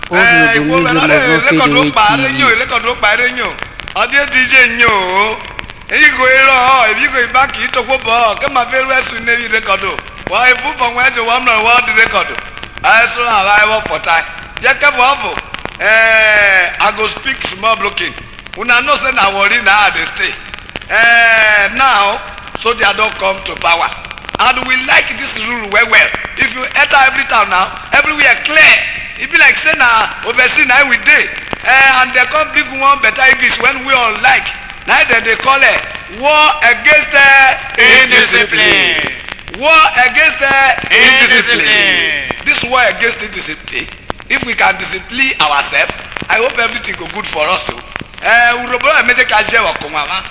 All the music must not fade away TV. Record look by the audio DJ nyo. And you go here, if you go back, you talk about come my very rest in the record. Why put on where the one what the record? I saw I work for time. Jacob Wabo. I go speak small blocking. When I know say I worry now they stay. Now, so they don't come to power. And we like this rule well. If you enter every town now, everywhere clear. It be like say now, oversee now we day. And they come big one better English when we all like. Now then they call it war against indiscipline. War against indiscipline. This war against indiscipline. If we can discipline ourselves, I hope everything go good for us. Urobo emeje ka je wo ko mama.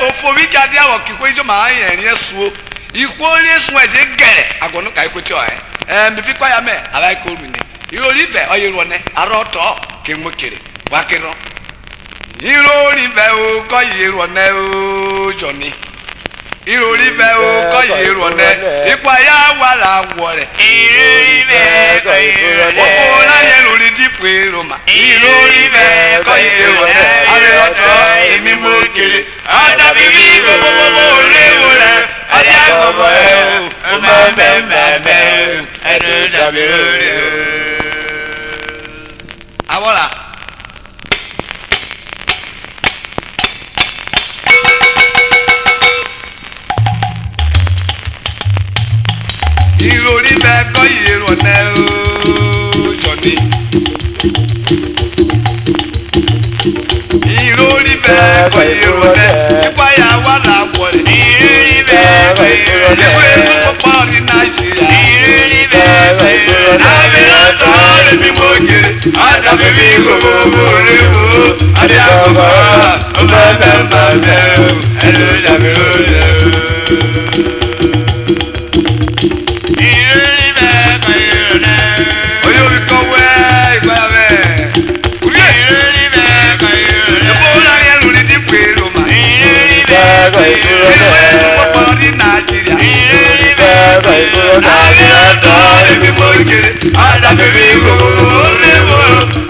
Ofo wi ka dia wo ki ko ijo ma yan ye suo. Iku ori sun eje gere agonu ka iko ti o mi fi kwa ya me ala ko ru ni. Irori be oyiro ne aroto ke mo kere wa kero. Irori be o ko yiro ne o joni. Irori be o ko yiro ne ipa ya wa la wo re. Irori be ko yiro ne o la ye lori di pe roma. Irori be ko yiro ne aroto emi mo kere. Ada bibi go re wo re. Ada go o me edu jabi. Ahora. Irori be ko yiro ne o joni. Irori be ko yiro ne ipa ya wa la wo re. Irori be ko yiro ne we su po ri Nigeria. Irori be ko yiro ne abi la to re mi mo kere. Ada baby go re o ada go o ba hello jabi. Ada baby go live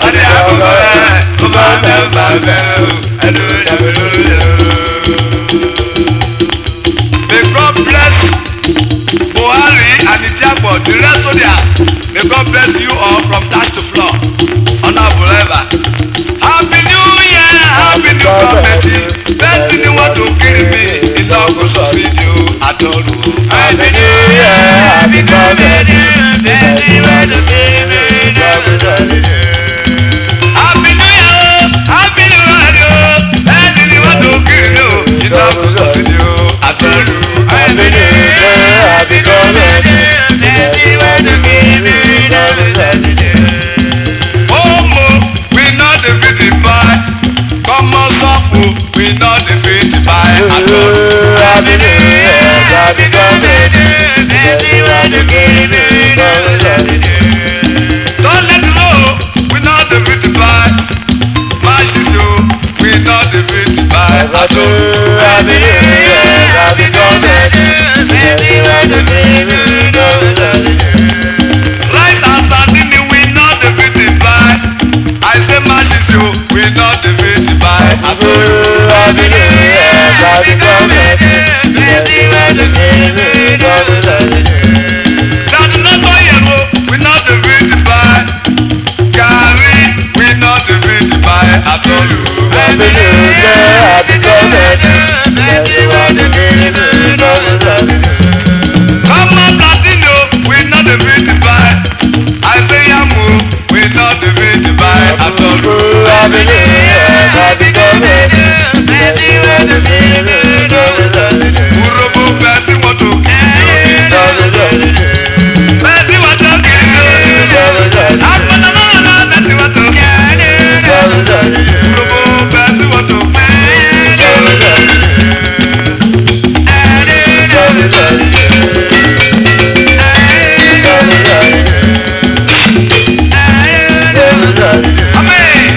ada go May God bless Buhari and Ijabo, the rest of the house. May God bless you all from touch to floor. Honor forever. Happy New Year, Happy New Committee. Best thing you want to kill me, it all goes to feed you at all. Happy New Year, Happy Committee. Best thing you want to kill me, it all goes to feed you. Happy New Year, Happy New Year. Best thing you want to kill me, it all goes to feed you at all. Happy New Year, Happy Committee. Best thing you want to kill me, it all goes to feed you. Come on, suffer, we not defeated by a soul. Happy New Year, Happy Committee. Baby, when you give me, don't let you know, we not defeated by my soul. We not defeated by a soul. Happy New Year, Happy Committee. Baby, when you give me, right and standing, we not defeated by. I say my soul, we not defeated by. Happy New Year, Happy Committee. Baby, when you give me, that's not my yellow, we not defeated by. Gary, we not defeated by. I told you. Happy New Year, Happy Committee. Baby, when you give me, come on, Latino, we not defeated by. I say Yamu, we not defeated by. I told you. Happy New Year, Happy Committee. Baby, when you give me, Urobo, Bessie, what to Bessie, what to I'm gonna Bessie, what to Urobo, Bessie, what to Amen.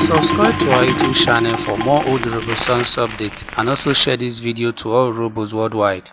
Subscribe to our YouTube channel for more old Robo songs updates and also share this video to all Robos worldwide.